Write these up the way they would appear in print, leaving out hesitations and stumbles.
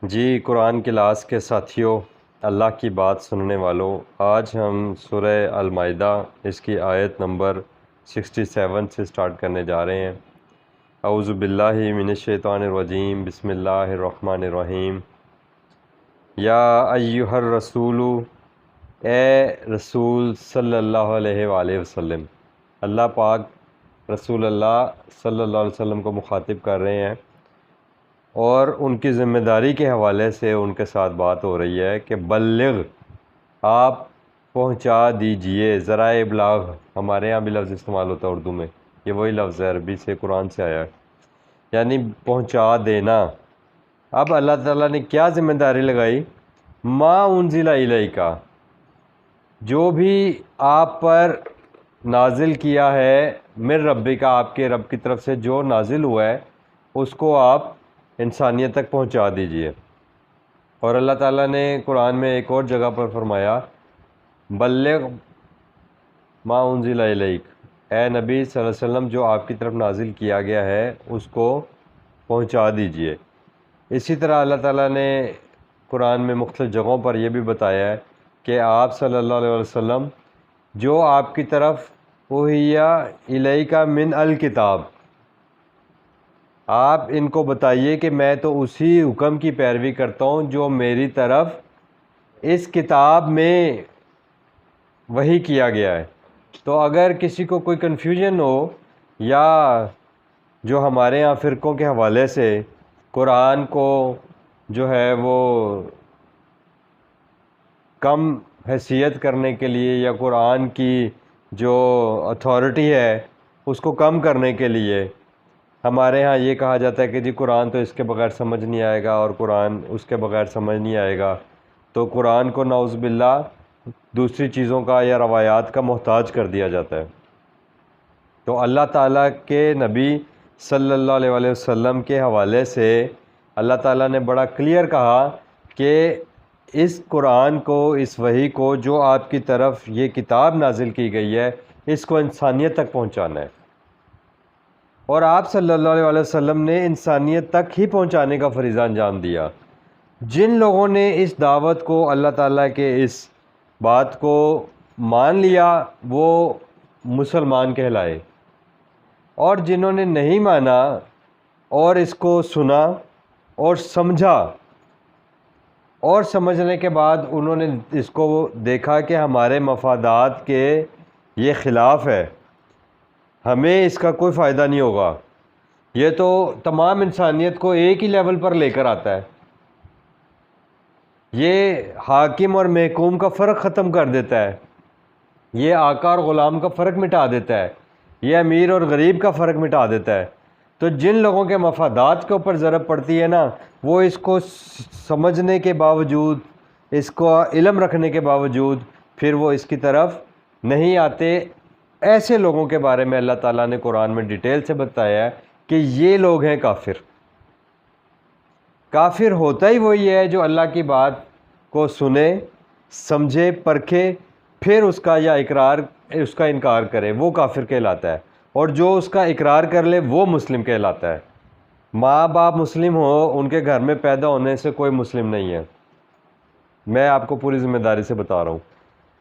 جی قرآن class کے ساتھیوں، اللہ کی بات سننے والوں، آج ہم سورہ المائدہ اس کی آیت نمبر 67 سے سٹارٹ کرنے جا رہے ہیں۔ اعوذ باللہ من الشیطان الرجیم، بسم اللہ الرحمن الرحیم۔ یا ایہا الرسول، اے رسول صلی اللہ علیہ وآلہ وسلم۔ اللہ پاک رسول اللہ صلی اللہ علیہ وسلم کو مخاطب کر رہے ہیں، اور ان کی ذمہ داری کے حوالے سے ان کے ساتھ بات ہو رہی ہے کہ بلغ، آپ پہنچا دیجئے۔ ذرائع ابلاغ ہمارے یہاں بھی لفظ استعمال ہوتا ہے اردو میں، یہ وہی لفظ ہے، عربی سے قرآن سے آیا ہے، یعنی پہنچا دینا۔ اب اللہ تعالیٰ نے کیا ذمہ داری لگائی؟ ما انزل الیک، جو بھی آپ پر نازل کیا ہے، من ربک، آپ کے رب کی طرف سے جو نازل ہوا ہے اس کو آپ انسانیت تک پہنچا دیجئے۔ اور اللہ تعالیٰ نے قرآن میں ایک اور جگہ پر فرمایا بلغ ما انزل الیک، اے نبی صلی اللہ علیہ وسلم جو آپ کی طرف نازل کیا گیا ہے اس کو پہنچا دیجئے۔ اسی طرح اللہ تعالیٰ نے قرآن میں مختلف جگہوں پر یہ بھی بتایا ہے کہ آپ صلی اللہ علیہ وسلم جو آپ کی طرف اوحیا الیک من الکتاب، آپ ان کو بتائیے کہ میں تو اسی حکم کی پیروی کرتا ہوں جو میری طرف اس کتاب میں وحی کیا گیا ہے۔ تو اگر کسی کو کوئی کنفیوژن ہو، یا جو ہمارے ہاں فرقوں کے حوالے سے قرآن کو جو ہے وہ کم حیثیت کرنے کے لیے، یا قرآن کی جو اتھارٹی ہے اس کو کم کرنے کے لیے ہمارے ہاں یہ کہا جاتا ہے کہ جی قرآن تو اس کے بغیر سمجھ نہیں آئے گا، اور قرآن اس کے بغیر سمجھ نہیں آئے گا، تو قرآن کو نعوذ باللہ دوسری چیزوں کا یا روایات کا محتاج کر دیا جاتا ہے۔ تو اللہ تعالیٰ کے نبی صلی اللہ علیہ وآلہ وسلم کے حوالے سے اللہ تعالیٰ نے بڑا کلیئر کہا کہ اس قرآن کو، اس وحی کو جو آپ کی طرف یہ کتاب نازل کی گئی ہے، اس کو انسانیت تک پہنچانا ہے۔ اور آپ صلی اللہ علیہ وسلم نے انسانیت تک ہی پہنچانے کا فریضہ انجام دیا۔ جن لوگوں نے اس دعوت کو، اللہ تعالیٰ کے اس بات کو مان لیا، وہ مسلمان کہلائے، اور جنہوں نے نہیں مانا اور اس کو سنا اور سمجھا، اور سمجھنے کے بعد انہوں نے اس کو دیکھا کہ ہمارے مفادات کے یہ خلاف ہے، ہمیں اس کا کوئی فائدہ نہیں ہوگا، یہ تو تمام انسانیت کو ایک ہی لیول پر لے کر آتا ہے، یہ حاکم اور محکوم کا فرق ختم کر دیتا ہے، یہ آقا اور غلام کا فرق مٹا دیتا ہے، یہ امیر اور غریب کا فرق مٹا دیتا ہے۔ تو جن لوگوں کے مفادات کے اوپر ضرب پڑتی ہے نا، وہ اس کو سمجھنے کے باوجود، اس کو علم رکھنے کے باوجود پھر وہ اس کی طرف نہیں آتے۔ ایسے لوگوں کے بارے میں اللہ تعالیٰ نے قرآن میں ڈیٹیل سے بتایا ہے کہ یہ لوگ ہیں کافر۔ کافر ہوتا ہی وہی ہے جو اللہ کی بات کو سنے، سمجھے، پرکھے، پھر اس کا یا اقرار، اس کا انکار کرے، وہ کافر کہلاتا ہے، اور جو اس کا اقرار کر لے وہ مسلم کہلاتا ہے۔ ماں باپ مسلم ہو، ان کے گھر میں پیدا ہونے سے کوئی مسلم نہیں ہے، میں آپ کو پوری ذمہ داری سے بتا رہا ہوں۔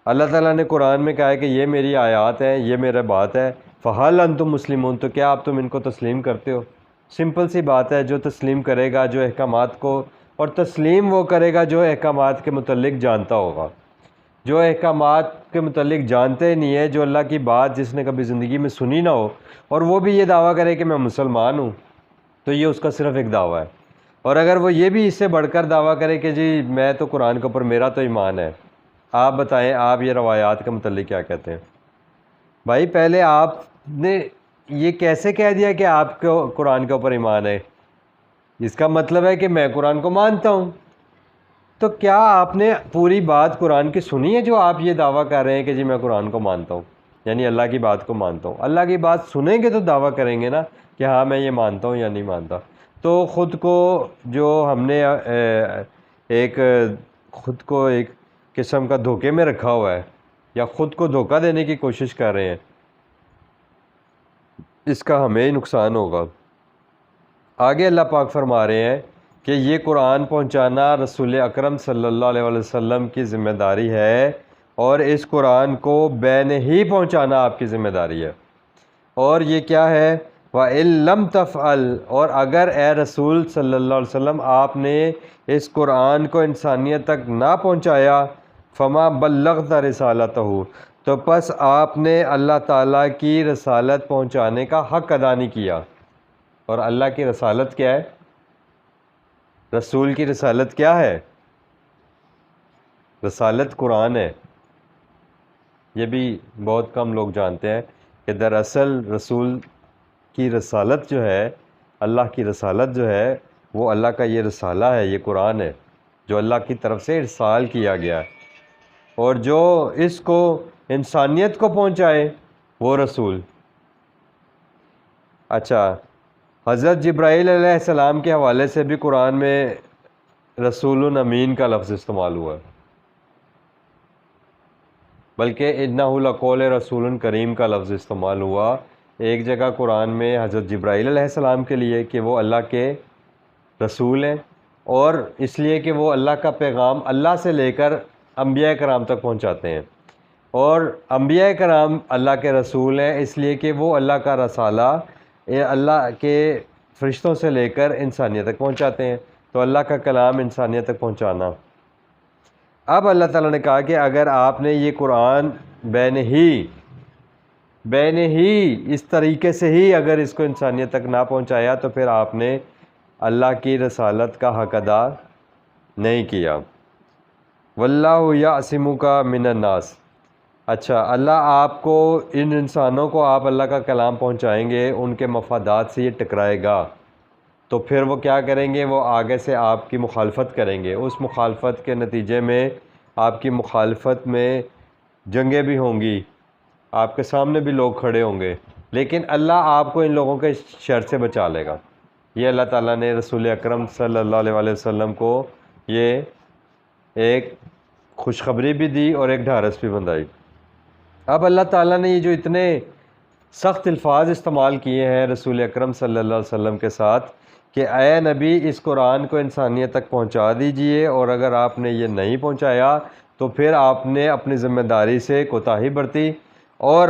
اللہ تعالیٰ نے قرآن میں کہا ہے کہ یہ میری آیات ہیں، یہ میرا بات ہے، فَهَلْ أَنْتُمْ مُسْلِمُونَ، تو کیا آپ ان کو تسلیم کرتے ہو؟ سمپل سی بات ہے، جو تسلیم کرے گا، جو احکامات کو، اور تسلیم وہ کرے گا جو احکامات کے متعلق جانتا ہوگا۔ جو احکامات کے متعلق جانتے نہیں ہے، جو اللہ کی بات جس نے کبھی زندگی میں سنی نہ ہو، اور وہ بھی یہ دعویٰ کرے کہ میں مسلمان ہوں، تو یہ اس کا صرف ایک دعویٰ ہے۔ اور اگر وہ یہ بھی اس سے بڑھ کر دعویٰ کرے کہ جی میں تو قرآن کے اوپر میرا تو ایمان ہے، آپ بتائیں آپ یہ روایات کے متعلق کیا کہتے ہیں؟ بھائی پہلے آپ نے یہ کیسے کہہ دیا کہ آپ کو قرآن کے اوپر ایمان ہے؟ اس کا مطلب ہے کہ میں قرآن کو مانتا ہوں۔ تو کیا آپ نے پوری بات قرآن کی سنی ہے جو آپ یہ دعویٰ کر رہے ہیں کہ جی میں قرآن کو مانتا ہوں، یعنی اللہ کی بات کو مانتا ہوں؟ اللہ کی بات سنیں گے تو دعویٰ کریں گے نا کہ ہاں میں یہ مانتا ہوں یا نہیں مانتا۔ تو خود کو جو ہم نے خود کو ایک قسم کا دھوکے میں رکھا ہوا ہے، یا خود کو دھوکہ دینے کی کوشش کر رہے ہیں، اس کا ہمیں ہی نقصان ہوگا۔ آگے اللہ پاک فرما رہے ہیں کہ یہ قرآن پہنچانا رسول اکرم صلی اللہ علیہ وسلم کی ذمہ داری ہے، اور اس قرآن کو بین ہی پہنچانا آپ کی ذمہ داری ہے۔ اور یہ کیا ہے؟ وَإِن لَمْ تَفْعَلْ، اور اگر اے رسول صلی اللہ علیہ وسلم آپ نے اس قرآن کو انسانیت تک نہ پہنچایا، فَمَا بَلَّغْتَ رِسَالَتَهُ، تو پس آپ نے اللہ تعالیٰ کی رسالت پہنچانے کا حق ادا نہیں کیا۔ اور اللہ کی رسالت کیا ہے؟ رسول کی رسالت کیا ہے؟ رسالت قرآن ہے۔ یہ بھی بہت کم لوگ جانتے ہیں کہ دراصل رسول کی رسالت جو ہے، اللہ کی رسالت جو ہے، وہ اللہ کا یہ رسالہ ہے، یہ قرآن ہے جو اللہ کی طرف سے ارسال کیا گیا ہے، اور جو اس کو انسانیت کو پہنچائے وہ رسول۔ اچھا، حضرت جبرائیل علیہ السلام کے حوالے سے بھی قرآن میں رسول امین کا لفظ استعمال ہوا ہے، بلکہ انہ لقول رسول کریم کا لفظ استعمال ہوا ایک جگہ قرآن میں حضرت جبرائیل علیہ السلام کے لیے کہ وہ اللہ کے رسول ہیں، اور اس لیے کہ وہ اللہ کا پیغام اللہ سے لے کر انبیاء کرام تک پہنچاتے ہیں، اور انبیاء کرام اللہ کے رسول ہیں اس لیے کہ وہ اللہ کا رسالہ اللہ کے فرشتوں سے لے کر انسانیت تک پہنچاتے ہیں، تو اللہ کا کلام انسانیت تک پہنچانا۔ اب اللہ تعالیٰ نے کہا کہ اگر آپ نے یہ قرآن بین ہی اس طریقے سے ہی اگر اس کو انسانیت تک نہ پہنچایا تو پھر آپ نے اللہ کی رسالت کا حق ادا نہیں کیا۔ واللہ یعصمک من الناس، اچھا اللہ آپ کو، ان انسانوں کو آپ اللہ کا کلام پہنچائیں گے، ان کے مفادات سے یہ ٹکرائے گا، تو پھر وہ کیا کریں گے؟ وہ آگے سے آپ کی مخالفت کریں گے، اس مخالفت کے نتیجے میں آپ کی مخالفت میں جنگیں بھی ہوں گی، آپ کے سامنے بھی لوگ کھڑے ہوں گے، لیکن اللہ آپ کو ان لوگوں کے شر سے بچا لے گا۔ یہ اللہ تعالیٰ نے رسول اکرم صلی اللہ علیہ وسلم کو یہ ایک خوشخبری بھی دی اور ایک ڈھارس بھی بندھائی۔ اب اللہ تعالیٰ نے یہ جو اتنے سخت الفاظ استعمال کیے ہیں رسول اکرم صلی اللہ علیہ وسلم کے ساتھ کہ اے نبی اس قرآن کو انسانیت تک پہنچا دیجئے، اور اگر آپ نے یہ نہیں پہنچایا تو پھر آپ نے اپنی ذمہ داری سے کوتاہی برتی۔ اور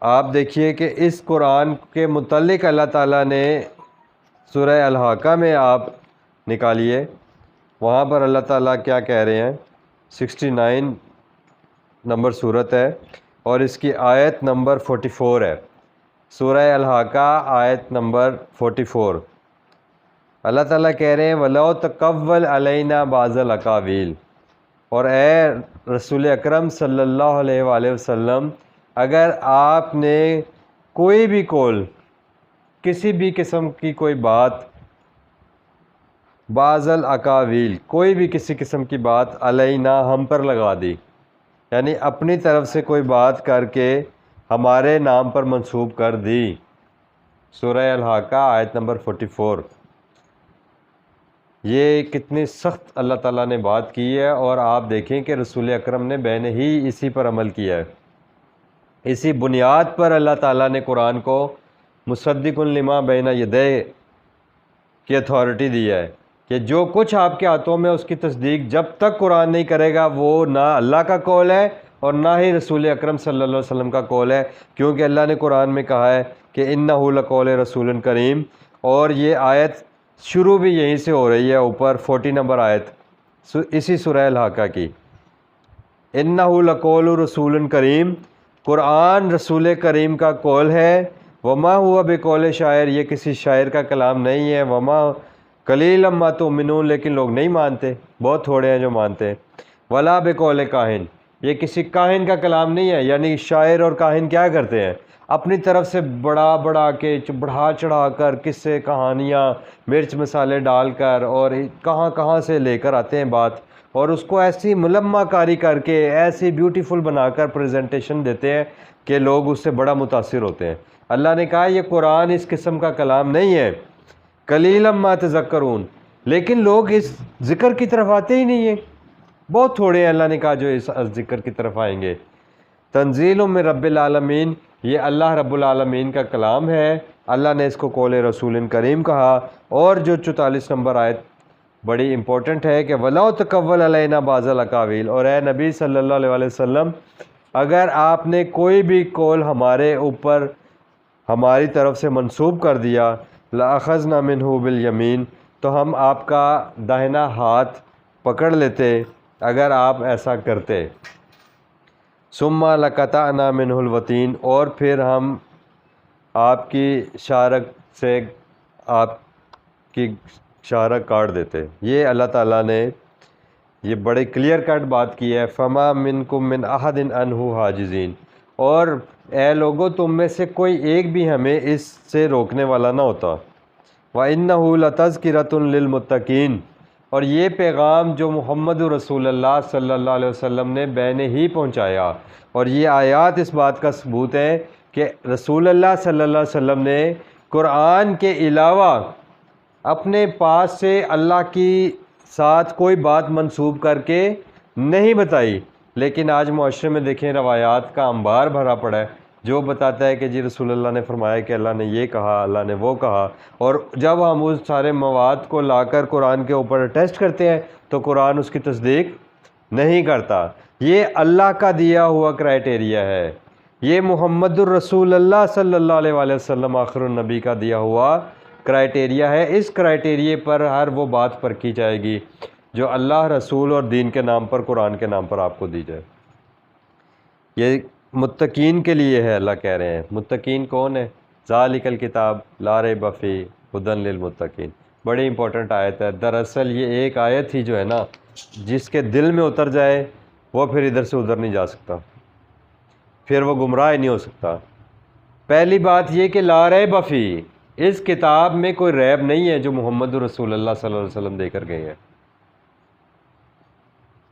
آپ دیکھیے کہ اس قرآن کے متعلق اللہ تعالیٰ نے سورہ الحاقہ میں آپ نکالیے، وہاں پر اللہ تعالیٰ کیا کہہ رہے ہیں؟ 69 نمبر صورت ہے اور اس کی آیت نمبر 44 ہے، سورہ الحاقہ آیت نمبر 44۔ اللہ تعالیٰ کہہ رہے ہیں وَلَوْ تَقَوَّلَ عَلَيْنَا بَعْضَ الْأَقَاوِيلِ، اور اے رسول اکرم صلی اللہ علیہ وآلہ وسلم اگر آپ نے کوئی بھی قول، کسی بھی قسم کی کوئی بات، بعض الاقاویل، کوئی بھی کسی قسم کی بات علینا ہم پر لگا دی، یعنی اپنی طرف سے کوئی بات کر کے ہمارے نام پر منسوب کر دی، سورہ الحاقہ آیت نمبر 44۔ یہ کتنی سخت اللہ تعالیٰ نے بات کی ہے، اور آپ دیکھیں کہ رسول اکرم نے بین ہی اسی پر عمل کیا ہے، اسی بنیاد پر اللہ تعالیٰ نے قرآن کو مصدق لما بین یدیہ کی اتھارٹی دی ہے کہ جو کچھ آپ کے ہاتھوں میں اس کی تصدیق جب تک قرآن نہیں کرے گا وہ نہ اللہ کا قول ہے اور نہ ہی رسول اکرم صلی اللہ علیہ وسلم کا قول ہے، کیونکہ اللہ نے قرآن میں کہا ہے کہ انہ لقول رسول کریم، اور یہ آیت شروع بھی یہیں سے ہو رہی ہے، اوپر 40 نمبر آیت اسی سورہ الحاقہ کی، انہ لقول رسول کریم، قرآن رسول کریم کا قول ہے، وما ہوا بقول شاعر، یہ کسی شاعر کا کلام نہیں ہے، وما قلیلا ما تؤمنون، لیکن لوگ نہیں مانتے، بہت تھوڑے ہیں جو مانتے ہیں، ولا بقول کاہن، یہ کسی کاہن کا کلام نہیں ہے، یعنی شاعر اور کاہن کیا کرتے ہیں؟ اپنی طرف سے بڑھا کے بڑھا چڑھا کر قصے کہانیاں مرچ مسالے ڈال کر اور کہاں سے لے کر آتے ہیں بات، اور اس کو ایسی ملمہ کاری کر کے ایسی بیوٹیفل بنا کر پریزنٹیشن دیتے ہیں کہ لوگ اس سے بڑا متاثر ہوتے ہیں۔ اللہ نے کہا یہ قرآن اس قسم کا کلام نہیں ہے، قلیلا ما تذکرون، لیکن لوگ اس ذکر کی طرف آتے ہی نہیں ہیں، بہت تھوڑے ہیں اللہ نے کہا جو اس ذکر کی طرف آئیں گے۔ تنزیل من رب العالمین، یہ اللہ رب العالمین کا کلام ہے، اللہ نے اس کو قول رسول کریم کہا۔ اور جو 44 نمبر آیت بڑی امپورٹنٹ ہے کہ وَلَوْ تَقَوَّلَ عَلَيْنَا بَعْضَ الْأَقَاوِيلِ، اور اے نبی صلی اللہ علیہ وسلم اگر آپ نے کوئی بھی قول ہمارے اوپر ہماری طرف سے منسوب کر دیا لَأَخَذْنَا مِنْهُ بِالْيَمِينِ، تو ہم آپ کا داہنا ہاتھ پکڑ لیتے اگر آپ ایسا کرتے۔ ثُمَّ لَقَطَعْنَا مِنْهُ الْوَتِينَ، اور پھر ہم آپ کی شارک سے آپ کی شارک کاٹ دیتے۔ یہ اللہ تعالیٰ نے یہ بڑے کلیئر کٹ بات کی ہے، فَمَا مِنْكُمْ مِنْ أَحَدٍ عَنْهُ حَاجِزِينَ، اور اے لوگو تم میں سے کوئی ایک بھی ہمیں اس سے روکنے والا نہ ہوتا۔ وَإِنَّهُ لَتَذْكِرَةٌ لِّلْمُتَّقِينَ، اور یہ پیغام جو محمد رسول اللہ صلی اللہ علیہ وسلم نے بین ہی پہنچایا، اور یہ آیات اس بات کا ثبوت ہے کہ رسول اللہ صلی اللہ علیہ وسلم نے قرآن کے علاوہ اپنے پاس سے اللہ کی ساتھ کوئی بات منسوب کر کے نہیں بتائی۔ لیکن آج معاشرے میں دیکھیں روایات کا انبار بھرا پڑا ہے، جو بتاتا ہے کہ جی رسول اللہ نے فرمایا کہ اللہ نے یہ کہا، اللہ نے وہ کہا، اور جب ہم اس سارے مواد کو لا کر قرآن کے اوپر ٹیسٹ کرتے ہیں تو قرآن اس کی تصدیق نہیں کرتا۔ یہ اللہ کا دیا ہوا کرائٹیریا ہے، یہ محمد الرسول اللہ صلی اللہ علیہ وآلہ وسلم آخر النبی کا دیا ہوا کرائٹیریا ہے۔ اس کرائٹیریے پر ہر وہ بات پرکھی جائے گی جو اللہ، رسول اور دین کے نام پر، قرآن کے نام پر آپ کو دی جائے۔ یہ متقین کے لیے ہے، اللہ کہہ رہے ہیں۔ متقین کون ہے؟ ذالک الکتاب لا ریب فیہ ھدی للمتقین، بڑی امپورٹنٹ آیت ہے۔ دراصل یہ ایک آیت ہی جو ہے نا، جس کے دل میں اتر جائے وہ پھر ادھر سے ادھر نہیں جا سکتا، پھر وہ گمراہ نہیں ہو سکتا۔ پہلی بات یہ کہ لا ریب فیہ، اس کتاب میں کوئی ریب نہیں ہے جو محمد رسول اللہ صلی اللہ علیہ وسلم دے کر گئے ہیں۔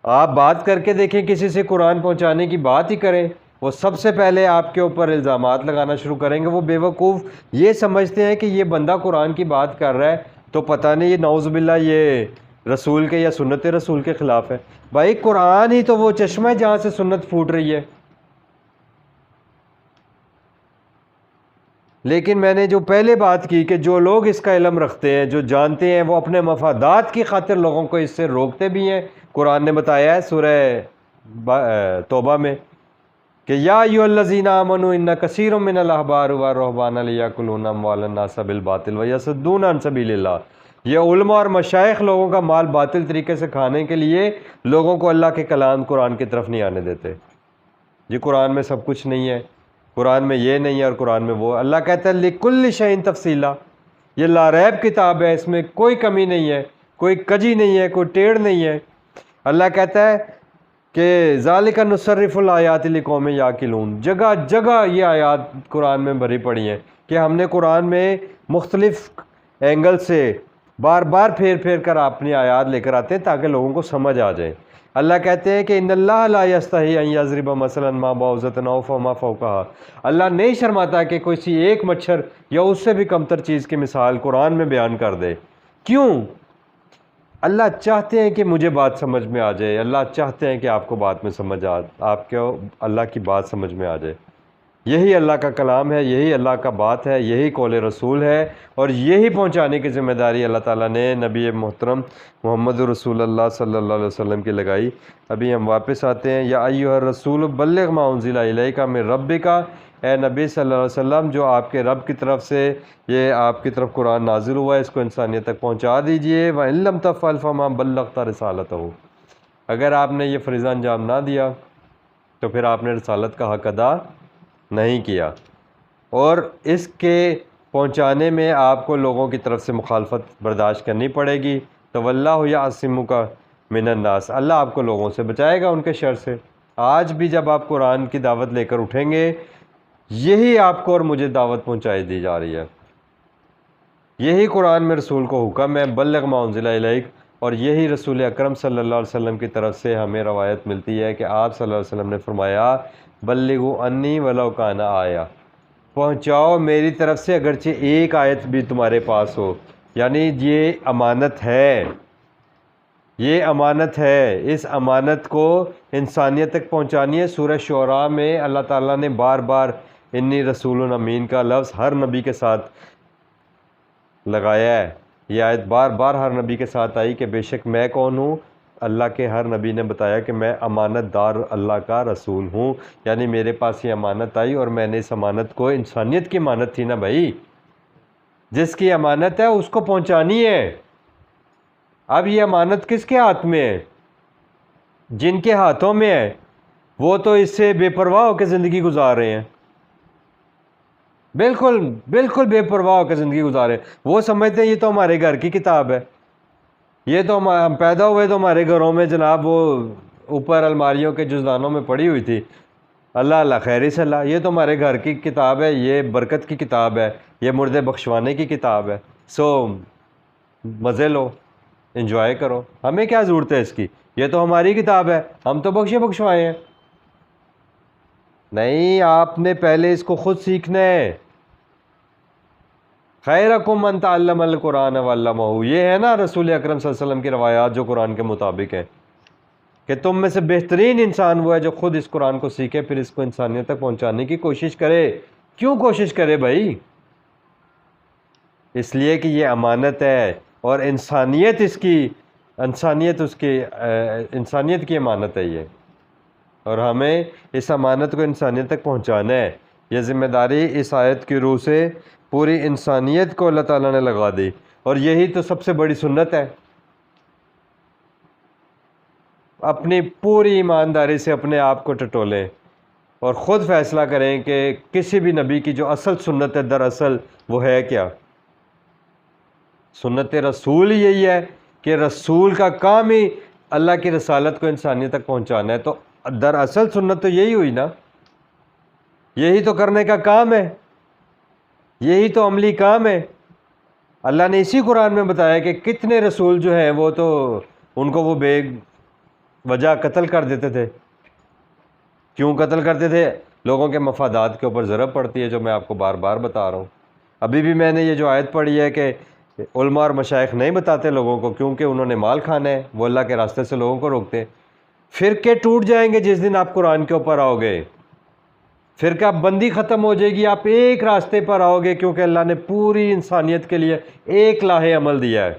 آپ بات کر کے دیکھیں، کسی سے قرآن پہنچانے کی بات ہی کریں، وہ سب سے پہلے آپ کے اوپر الزامات لگانا شروع کریں گے۔ وہ بے وقوف یہ سمجھتے ہیں کہ یہ بندہ قرآن کی بات کر رہا ہے تو پتہ نہیں یہ نعوذ باللہ یہ رسول کے یا سنت رسول کے خلاف ہے۔ بھائی قرآن ہی تو وہ چشمہ ہے جہاں سے سنت پھوٹ رہی ہے۔ لیکن میں نے جو پہلے بات کی کہ جو لوگ اس کا علم رکھتے ہیں، جو جانتے ہیں، وہ اپنے مفادات کی خاطر لوگوں کو اس سے روکتے بھی ہیں۔ قرآن نے بتایا ہے سورہ توبہ میں کہ یا ایھا الذین آمنوا ان کثیر من الاحبار والرہبان لیأکلون اموال الناس بالباطل ویصدون عن سبیل اللہ، یہ علماء اور مشائخ لوگوں کا مال باطل طریقے سے کھانے کے لیے لوگوں کو اللہ کے کلام قرآن کی طرف نہیں آنے دیتے۔ یہ قرآن میں سب کچھ نہیں ہے، قرآن میں یہ نہیں ہے اور قرآن میں وہ۔ اللہ کہتا ہے لِكُلِّ شَيْءٍ تَفْصِيلًا، یہ لا ریب کتاب ہے، اس میں کوئی کمی نہیں ہے، کوئی کجی نہیں ہے، کوئی ٹیڑھ نہیں ہے۔ اللہ کہتا ہے کہ ذَلِكَ نُصَرِّفُ الْآيَاتِ لِقَوْمٍ يَعْقِلُونَ، جگہ جگہ یہ آیات قرآن میں بھری پڑی ہیں کہ ہم نے قرآن میں مختلف اینگل سے بار بار پھیر پھیر کر اپنی آیات لے کر آتے ہیں تاکہ لوگوں کو سمجھ آ جائے۔ اللہ کہتے ہیں کہ ان اللہ لا یستحی ان یضرب مثلا ما بعوضۃ او فما فوقها، اللہ نہیں شرماتا کہ کوئی ایک مچھر یا اس سے بھی کمتر چیز کی مثال قرآن میں بیان کر دے۔ کیوں؟ اللہ چاہتے ہیں کہ مجھے بات سمجھ میں آ جائے، اللہ چاہتے ہیں کہ آپ کو بات میں سمجھ آپ کو اللہ کی بات سمجھ میں آ جائے۔ یہی اللہ کا کلام ہے، یہی اللہ کا بات ہے، یہی قول رسول ہے، اور یہی پہنچانے کی ذمہ داری اللہ تعالیٰ نے نبی محترم محمد رسول اللہ صلی اللہ علیہ وسلم کی لگائی۔ ابھی ہم واپس آتے ہیں، یا ایھا الرسول بلغ ما انزل الیک من ربک، اے نبی صلی اللہ علیہ وسلم جو آپ کے رب کی طرف سے یہ آپ کی طرف قرآن نازل ہوا ہے، اس کو انسانیت تک پہنچا دیجئے۔ وَإِن لَّمْ تَفْعَلْ فَمَا بَلَّغْتَ رِسَالَتَهُ، اگر آپ نے یہ فریضہ انجام نہ دیا تو پھر آپ نے رسالت کا حق ادا نہیں کیا، اور اس کے پہنچانے میں آپ کو لوگوں کی طرف سے مخالفت برداشت کرنی پڑے گی۔ تو واللہ یعصمک من الناس، اللہ آپ کو لوگوں سے بچائے گا ان کے شر سے۔ آج بھی جب آپ قرآن کی دعوت لے کر اٹھیں گے، یہی آپ کو اور مجھے دعوت پہنچائی دی جا رہی ہے، یہی قرآن میں رسول کو حکم ہے بلغ ما انزل الیک، اور یہی رسول اکرم صلی اللہ علیہ وسلم کی طرف سے ہمیں روایت ملتی ہے کہ آپ صلی اللہ علیہ وسلم نے فرمایا بلغوا انی ولو کان آیہ، پہنچاؤ میری طرف سے اگرچہ ایک آیت بھی تمہارے پاس ہو۔ یعنی یہ امانت ہے، یہ امانت ہے، اس امانت کو انسانیت تک پہنچانی ہے۔ سورہ شعراء میں اللہ تعالیٰ نے بار بار انی رسول امین کا لفظ ہر نبی کے ساتھ لگایا ہے. یہ آیت بار بار ہر نبی کے ساتھ آئی کہ بے شک میں کون ہوں. اللہ کے ہر نبی نے بتایا کہ میں امانت دار اللہ کا رسول ہوں. یعنی میرے پاس یہ امانت آئی اور میں نے اس امانت کو، انسانیت کی امانت تھی نا بھائی، جس کی امانت ہے اس کو پہنچانی ہے. اب یہ امانت کس کے ہاتھ میں ہے؟ جن کے ہاتھوں میں ہے وہ تو اس سے بے پرواہ ہو کے زندگی گزار رہے ہیں. بالکل بالکل بے پرواہ ہو کے زندگی گزارے. وہ سمجھتے ہیں یہ تو ہمارے گھر کی کتاب ہے، یہ تو ہم پیدا ہوئے تو ہمارے گھروں میں جناب وہ اوپر الماریوں کے جزدانوں میں پڑی ہوئی تھی. اللہ اللہ خیر سے اللہ، یہ تو ہمارے گھر کی کتاب ہے، یہ برکت کی کتاب ہے، یہ مردے بخشوانے کی کتاب ہے. سو مزے لو، انجوائے کرو، ہمیں کیا ضرورت ہے اس کی، یہ تو ہماری کتاب ہے، ہم تو بخشے بخشوائے ہیں. نہیں، آپ نے پہلے اس کو خود سیکھنا ہے. خیرکم من تعلم القرآن وعلمہ، یہ ہے نا رسول اکرم صلی اللہ علیہ وسلم کی روایات جو قرآن کے مطابق ہیں کہ تم میں سے بہترین انسان وہ ہے جو خود اس قرآن کو سیکھے پھر اس کو انسانیت تک پہنچانے کی کوشش کرے. کیوں کوشش کرے بھائی؟ اس لیے کہ یہ امانت ہے اور انسانیت اس کی، انسانیت کی امانت ہے یہ، اور ہمیں اس امانت کو انسانیت تک پہنچانا ہے. یہ ذمہ داری اس آیت کی روح سے پوری انسانیت کو اللہ تعالیٰ نے لگا دی، اور یہی تو سب سے بڑی سنت ہے. اپنی پوری ایمانداری سے اپنے آپ کو ٹٹولیں اور خود فیصلہ کریں کہ کسی بھی نبی کی جو اصل سنت ہے دراصل وہ ہے کیا. سنت رسول یہی ہے کہ رسول کا کام ہی اللہ کی رسالت کو انسانیت تک پہنچانا ہے. تو دراصل سنت تو یہی ہوئی نا، یہی تو کرنے کا کام ہے، یہی تو عملی کام ہے. اللہ نے اسی قرآن میں بتایا کہ کتنے رسول جو ہیں وہ تو ان کو وہ بے وجہ قتل کر دیتے تھے. کیوں قتل کرتے تھے؟ لوگوں کے مفادات کے اوپر ضرب پڑتی ہے، جو میں آپ کو بار بار بتا رہا ہوں. ابھی بھی میں نے یہ جو آیت پڑھی ہے کہ علماء اور مشائخ نہیں بتاتے لوگوں کو کیونکہ انہوں نے مال کھانا ہے، وہ اللہ کے راستے سے لوگوں کو روکتے ہیں. فرقے ٹوٹ جائیں گے جس دن آپ قرآن کے اوپر آؤ گے، فرقہ بندی ختم ہو جائے گی، آپ ایک راستے پر آؤ گے کیونکہ اللہ نے پوری انسانیت کے لیے ایک لاہ عمل دیا ہے.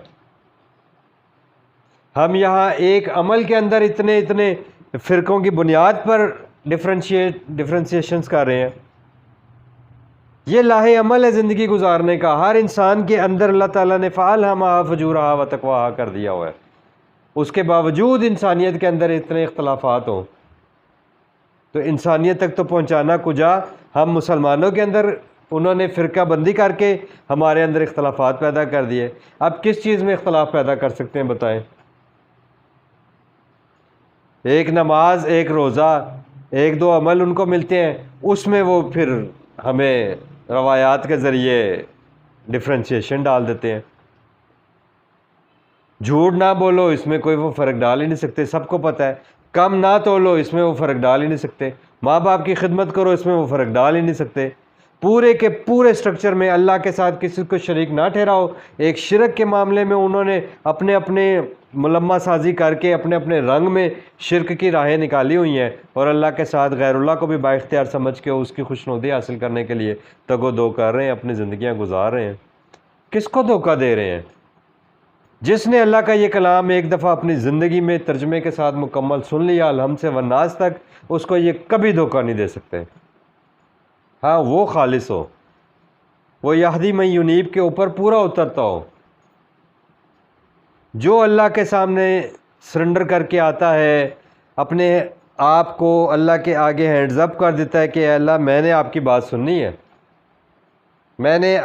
ہم یہاں ایک عمل کے اندر اتنے فرقوں کی بنیاد پر ڈفرینشیشنز کر رہے ہیں. یہ لاہ عمل ہے زندگی گزارنے کا. ہر انسان کے اندر اللہ تعالیٰ نے فَأَلْهَمَهَا فُجُورَهَا وَتَقْوَاهَا کر دیا ہوا ہے. اس کے باوجود انسانیت کے اندر اتنے اختلافات ہوں تو انسانیت تک تو پہنچانا کجا. ہم مسلمانوں کے اندر انہوں نے فرقہ بندی کر کے ہمارے اندر اختلافات پیدا کر دیے. اب کس چیز میں اختلاف پیدا کر سکتے ہیں بتائیں؟ ایک نماز، ایک روزہ، ایک دو عمل ان کو ملتے ہیں، اس میں وہ پھر ہمیں روایات کے ذریعے ڈفرینشیشن ڈال دیتے ہیں. جھوٹ نہ بولو، اس میں کوئی وہ فرق ڈال ہی نہیں سکتے، سب کو پتہ ہے. کم نہ تولو، اس میں وہ فرق ڈال ہی نہیں سکتے. ماں باپ کی خدمت کرو، اس میں وہ فرق ڈال ہی نہیں سکتے. پورے کے پورے سٹرکچر میں اللہ کے ساتھ کسی کو شریک نہ ٹھہراؤ. ایک شرک کے معاملے میں انہوں نے اپنے اپنے ملمہ سازی کر کے اپنے اپنے رنگ میں شرک کی راہیں نکالی ہوئی ہیں، اور اللہ کے ساتھ غیر اللہ کو بھی با اختیار سمجھ کے اس کی خوشنودی حاصل کرنے کے لیے تگ و دو کر رہے ہیں، اپنی زندگیاں گزار رہے ہیں. کس کو دھوکہ دے رہے ہیں؟ جس نے اللہ کا یہ کلام ایک دفعہ اپنی زندگی میں ترجمے کے ساتھ مکمل سن لیا الحمد سے والناس تک، اس کو یہ کبھی دھوکہ نہیں دے سکتے. ہاں وہ خالص ہو، وہ یہدی من ینیب کے اوپر پورا اترتا ہو، جو اللہ کے سامنے سرنڈر کر کے آتا ہے، اپنے آپ کو اللہ کے آگے ہینڈز اپ کر دیتا ہے کہ اے اللہ میں نے آپ کی بات سننی ہے. میں نے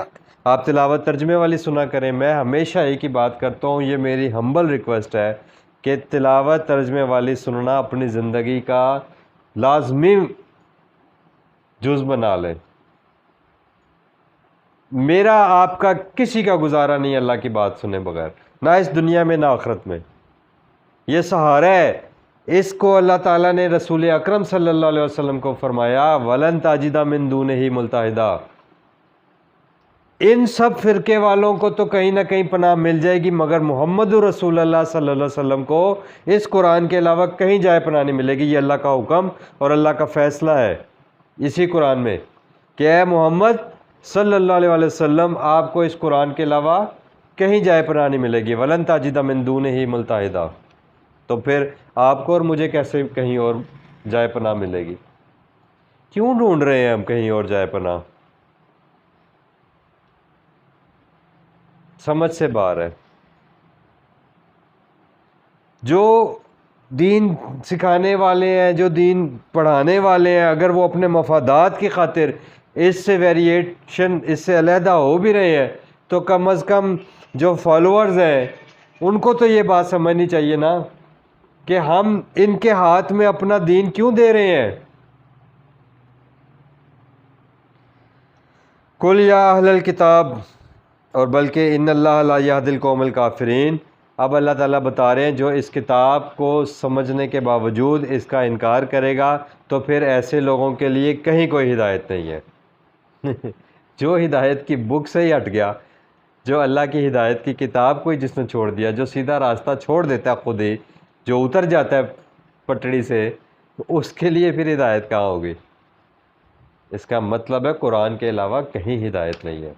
آپ تلاوت ترجمے والی سنا کریں، میں ہمیشہ ایک ہی بات کرتا ہوں، یہ میری ہمبل ریکویسٹ ہے کہ تلاوت ترجمے والی سننا اپنی زندگی کا لازمی جز بنا لیں. میرا آپ کا کسی کا گزارا نہیں اللہ کی بات سنے بغیر، نہ اس دنیا میں نہ آخرت میں. یہ سہارا ہے، اس کو اللہ تعالیٰ نے رسول اکرم صلی اللہ علیہ وسلم کو فرمایا وَلَن تَجِدَ مِن دُونِهِ مُلْتَحِدًا. ان سب فرقے والوں کو تو کہیں نہ کہیں پناہ مل جائے گی، مگر محمد رسول اللہ صلی اللہ علیہ وسلم کو اس قرآن کے علاوہ کہیں جائے پناہ نہیں ملے گی. یہ اللہ کا حکم اور اللہ کا فیصلہ ہے اسی قرآن میں. کہ اے محمد صلی اللہ علیہ وسلم آپ کو اس قرآن کے علاوہ کہیں جائے پناہ نہیں ملے گی، وَلَن تَجِدَ مِن دُونِهِ مُلْتَحِدًا، تو پھر آپ کو اور مجھے کیسے کہیں اور جائے پناہ ملے گی؟ کیوں ڈھونڈ رہے ہیں ہم کہیں اور جائے پناہ؟ سمجھ سے باہر ہے۔ جو دین سکھانے والے ہیں، جو دین پڑھانے والے ہیں، اگر وہ اپنے مفادات کی خاطر اس سے ویریشن، اس سے علیحدہ ہو بھی رہے ہیں، تو کم از کم جو فالوورز ہیں ان کو تو یہ بات سمجھنی چاہیے نا کہ ہم ان کے ہاتھ میں اپنا دین کیوں دے رہے ہیں۔ قل یا اہل الکتاب، اور بلکہ ان اللہ لا یہدی القوم الکافرین، اب اللہ تعالیٰ بتا رہے ہیں جو اس کتاب کو سمجھنے کے باوجود اس کا انکار کرے گا تو پھر ایسے لوگوں کے لیے کہیں کوئی ہدایت نہیں ہے۔ جو ہدایت کی بک سے ہی ہٹ گیا، جو اللہ کی ہدایت کی کتاب کو ہی جس نے چھوڑ دیا، جو سیدھا راستہ چھوڑ دیتا ہے خود ہی، جو اتر جاتا ہے پٹڑی سے، اس کے لیے پھر ہدایت کہاں ہوگی؟ اس کا مطلب ہے قرآن کے علاوہ کہیں ہدایت نہیں ہے۔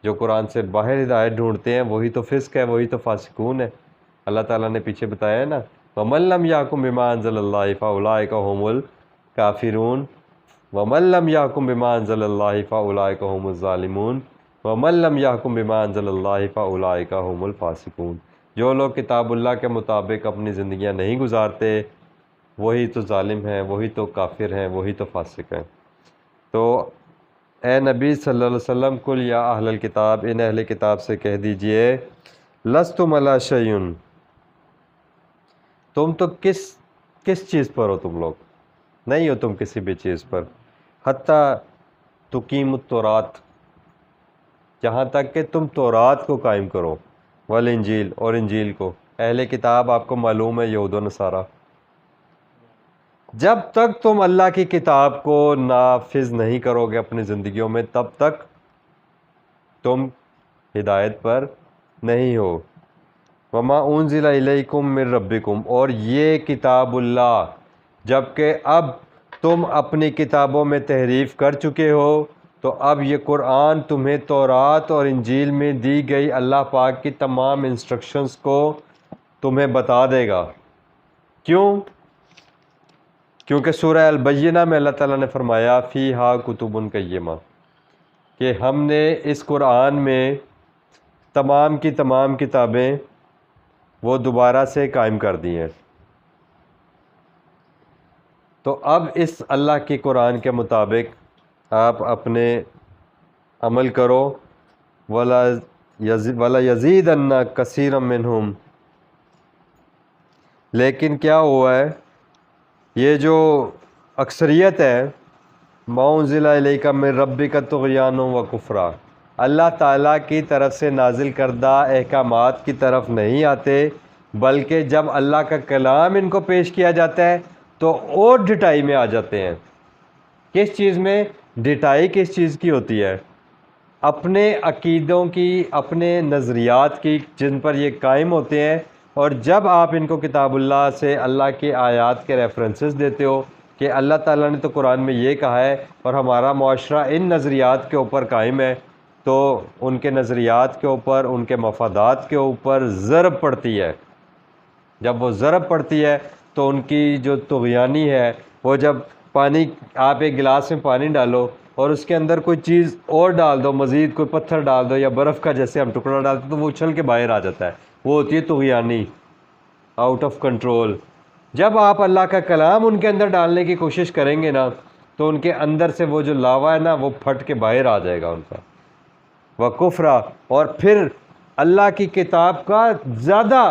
جو قرآن سے باہر ہدایت ڈھونڈتے ہیں وہی تو فسق ہے، وہی تو فاسقون ہے۔ اللہ تعالیٰ نے پیچھے بتایا ہے نا، وَمَن لَّمْ يَحْكُم بِمَا أَنزَلَ اللَّهُ فَأُولَٰئِكَ هُمُ الْكَافِرُونَ وَمَن لَّمْ يَحْكُم بِمَا أَنزَلَ اللَّهُ فَأُولَٰئِكَ هُمُ الظَّالِمُونَ وَمَن لَّمْ يَحْكُم بِمَا أَنزَلَ اللَّهُ فَأُولَٰئِكَ هُمُ الْفَاسِقُونَ، جو لوگ کتاب اللہ کے مطابق اپنی زندگیاں نہیں گزارتے وہی تو ظالم ہیں، وہی تو کافر ہیں، وہی تو فاسق ہیں۔ تو اے نبی صلی اللہ علیہ وسلم، کل یا اہل الکتاب، ان اہل کتاب سے کہہ دیجئے، لستم علی شیء، تم تو کس چیز پر ہو، تم لوگ نہیں ہو تم کسی بھی چیز پر، حتی تقیم التوراۃ، جہاں تک کہ تم تورات کو قائم کرو، والانجیل، اور انجیل کو۔ اہل کتاب آپ کو معلوم ہے یہود و نصارہ، جب تک تم اللہ کی کتاب کو نافذ نہیں کرو گے اپنی زندگیوں میں تب تک تم ہدایت پر نہیں ہو۔ وما انزل الیکم من ربکم، اور یہ کتاب اللہ، جبکہ اب تم اپنی کتابوں میں تحریف کر چکے ہو تو اب یہ قرآن تمہیں تورات اور انجیل میں دی گئی اللہ پاک کی تمام انسٹرکشنز کو تمہیں بتا دے گا۔ کیوں؟ کیونکہ سورہ البینہ میں اللہ تعالیٰ نے فرمایا فیہا کتب قیمہ، کہ ہم نے اس قرآن میں تمام کی تمام کتابیں وہ دوبارہ سے قائم کر دی ہیں۔ تو اب اس اللہ کی قرآن کے مطابق آپ اپنے عمل کرو، وَلَا يَزِيدَنَّ كَثِيرًا مِّنْهُمْ، لیکن کیا ہوا ہے، یہ جو اکثریت ہے، مَا أُنزِلَ إِلَيْكَ مِن رَبِّكَ طُغْيَانًا وَكُفْرًا، اللہ تعالیٰ کی طرف سے نازل کردہ احکامات کی طرف نہیں آتے، بلکہ جب اللہ کا کلام ان کو پیش کیا جاتا ہے تو اور ڈٹائی میں آ جاتے ہیں۔ کس چیز میں ڈٹائی کس چیز کی ہوتی ہے؟ اپنے عقیدوں کی، اپنے نظریات کی، جن پر یہ قائم ہوتے ہیں، اور جب آپ ان کو کتاب اللہ سے اللہ کی آیات کے ریفرنسز دیتے ہو کہ اللہ تعالیٰ نے تو قرآن میں یہ کہا ہے اور ہمارا معاشرہ ان نظریات کے اوپر قائم ہے، تو ان کے نظریات کے اوپر، ان کے مفادات کے اوپر ضرب پڑتی ہے۔ جب وہ ضرب پڑتی ہے تو ان کی جو طغیانی ہے، وہ جب پانی، آپ ایک گلاس میں پانی ڈالو اور اس کے اندر کوئی چیز اور ڈال دو، مزید کوئی پتھر ڈال دو یا برف کا جیسے ہم ٹکڑا ڈالتے تو وہ اچھل کے باہر آ جاتا ہے، وہ ہوتی ہے طغیانی، آؤٹ آف کنٹرول۔ جب آپ اللہ کا کلام ان کے اندر ڈالنے کی کوشش کریں گے نا تو ان کے اندر سے وہ جو لاوا ہے نا وہ پھٹ کے باہر آ جائے گا ان کا، وَكُفْرًا، اور پھر اللہ کی کتاب کا زیادہ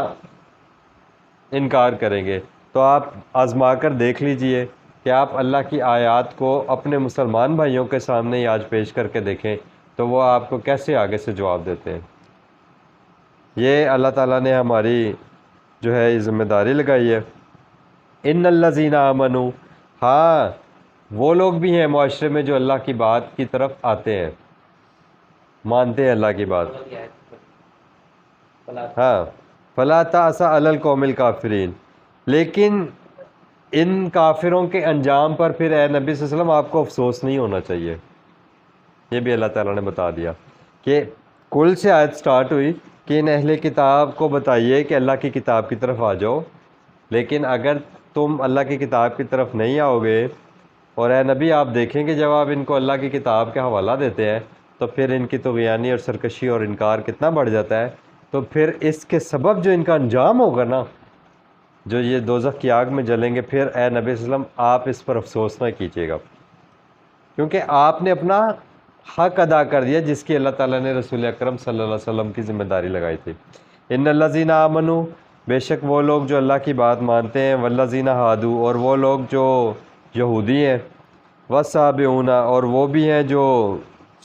انکار کریں گے۔ تو آپ آزما کر دیکھ لیجئے کہ آپ اللہ کی آیات کو اپنے مسلمان بھائیوں کے سامنے ہی آج پیش کر کے دیکھیں تو وہ آپ کو کیسے آگے سے جواب دیتے ہیں۔ یہ اللہ تعالیٰ نے ہماری جو ہے یہ ذمہ داری لگائی ہے۔ ان الذین آمنوا، ہاں وہ لوگ بھی ہیں معاشرے میں جو اللہ کی بات کی طرف آتے ہیں، مانتے ہیں اللہ کی بات، ہاں، فلا تأس علی القوم الکافرین، لیکن ان کافروں کے انجام پر پھر اے نبی صلی اللہ علیہ وسلم آپ کو افسوس نہیں ہونا چاہیے. یہ بھی اللہ تعالیٰ نے بتا دیا کہ کل سے آیت سٹارٹ ہوئی کہ ان اہل کتاب کو بتائیے کہ اللہ کی کتاب کی طرف آ جاؤ، لیکن اگر تم اللہ کی کتاب کی طرف نہیں آؤ گے، اور اے نبی آپ دیکھیں کہ جب آپ ان کو اللہ کی کتاب کا حوالہ دیتے ہیں تو پھر ان کی طغیانی اور سرکشی اور انکار کتنا بڑھ جاتا ہے. تو پھر اس کے سبب جو ان کا انجام ہوگا نا، جو یہ دوزخ کی آگ میں جلیں گے، پھر اے نبی صلی اللہ علیہ وسلم آپ اس پر افسوس نہ کیجیے گا، کیونکہ آپ نے اپنا حق ادا کر دیا جس کی اللہ تعالیٰ نے رسول اکرم صلی اللہ علیہ وسلم کی ذمہ داری لگائی تھی. ان الذین آمنوا، بے شک وہ لوگ جو اللہ کی بات مانتے ہیں، والذین ہادو، اور وہ لوگ جو یہودی ہیں، والصابئون، اور وہ بھی ہیں جو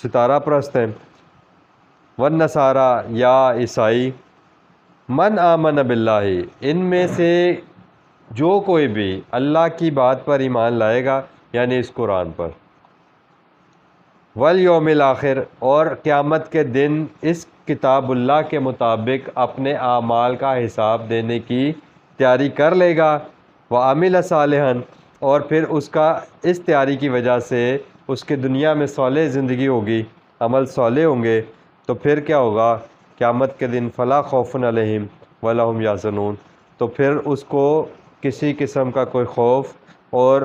ستارہ پرست ہیں، والنصارى، یا عیسائی، من آمن باللہ، ان میں سے جو کوئی بھی اللہ کی بات پر ایمان لائے گا، یعنی اس قرآن پر، والیوم الآخر، اور قیامت کے دن اس کتاب اللہ کے مطابق اپنے اعمال کا حساب دینے کی تیاری کر لے گا، وعمل صالحا، اور پھر اس کا اس تیاری کی وجہ سے اس کے دنیا میں صالح زندگی ہوگی، عمل صالح ہوں گے، تو پھر کیا ہوگا قیامت کے دن، فلا خوف علیہم ولا هم یحزنون، تو پھر اس کو کسی قسم کا کوئی خوف اور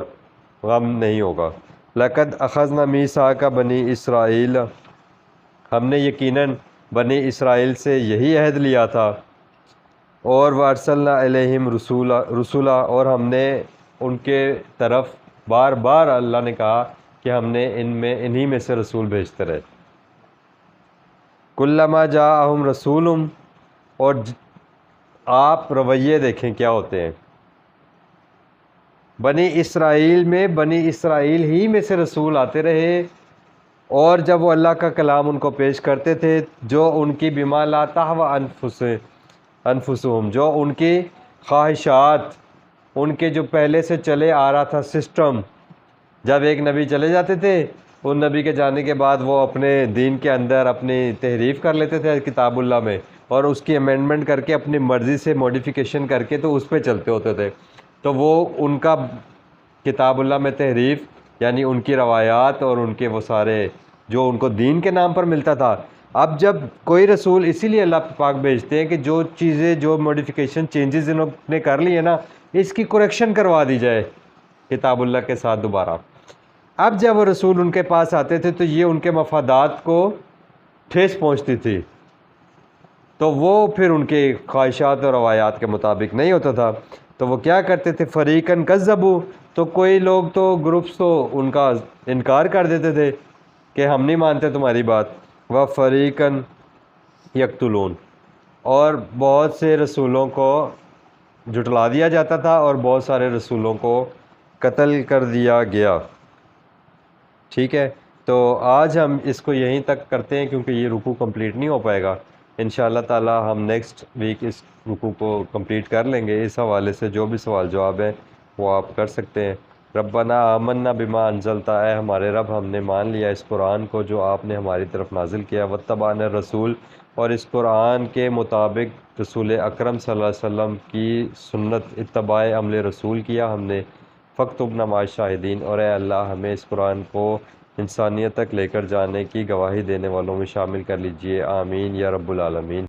غم نہیں ہوگا. لقد اخذنا میثاق بنی اسرائیل، ہم نے یقیناً بنی اسرائیل سے یہی عہد لیا تھا، اور وارسلنا الیہم رسولا، اور ہم نے ان کے طرف بار بار اللہ نے کہا کہ ہم نے انہی میں سے رسول بھیجتے رہے. کلما جاءہم رسول، اور آپ رویے دیکھیں کیا ہوتے ہیں. بنی اسرائیل میں بنی اسرائیل ہی میں سے رسول آتے رہے، اور جب وہ اللہ کا کلام ان کو پیش کرتے تھے جو ان کی بما لا تہوی انفسہم، جو ان کی خواہشات، ان کے جو پہلے سے چلے آ رہا تھا سسٹم، جب ایک نبی چلے جاتے تھے، ان نبی کے جانے کے بعد وہ اپنے دین کے اندر اپنی تحریف کر لیتے تھے کتاب اللہ میں، اور اس کی امینڈمنٹ کر کے اپنی مرضی سے موڈیفیکیشن کر کے تو اس پہ چلتے ہوتے تھے. تو وہ ان کا کتاب اللہ میں تحریف، یعنی ان کی روایات اور ان کے وہ سارے جو ان کو دین کے نام پر ملتا تھا. اب جب کوئی رسول اسی لیے اللہ پاک بھیجتے ہیں کہ جو چیزیں، جو موڈیفیکیشن چینجز انہوں نے کر لی ہے نا، اس کی کریکشن کروا دی جائے کتاب اللہ کے ساتھ دوبارہ. اب جب وہ رسول ان کے پاس آتے تھے تو یہ ان کے مفادات کو ٹھیس پہنچتی تھی، تو وہ پھر ان کے خواہشات اور روایات کے مطابق نہیں ہوتا تھا. تو وہ کیا کرتے تھے، فریقاً کذبوا، تو کوئی لوگ تو گروپس تو ان کا انکار کر دیتے تھے کہ ہم نہیں مانتے تمہاری بات، وفریقاً یقتلون، اور بہت سے رسولوں کو جھٹلا دیا جاتا تھا اور بہت سارے رسولوں کو قتل کر دیا گیا. ٹھیک ہے، تو آج ہم اس کو یہیں تک کرتے ہیں کیونکہ یہ رکوع کمپلیٹ نہیں ہو پائے گا. انشاءاللہ تعالی ہم نیکسٹ ویک اس رکوع کو کمپلیٹ کر لیں گے. اس حوالے سے جو بھی سوال جواب ہیں وہ آپ کر سکتے ہیں. ربنا آمنا بما انزلتا، اے ہمارے رب ہم نے مان لیا اس قرآن کو جو آپ نے ہماری طرف نازل کیا، واتبعنا الرسول، اور اس قرآن کے مطابق رسول اکرم صلی اللہ علیہ وسلم کی سنت اتباع عمل رسول کیا ہم نے. فاکتبنا مع الشاہدین، اور اے اللہ ہمیں اس قرآن کو انسانیت تک لے کر جانے کی گواہی دینے والوں میں شامل کر لیجئے. آمین یا رب العالمین.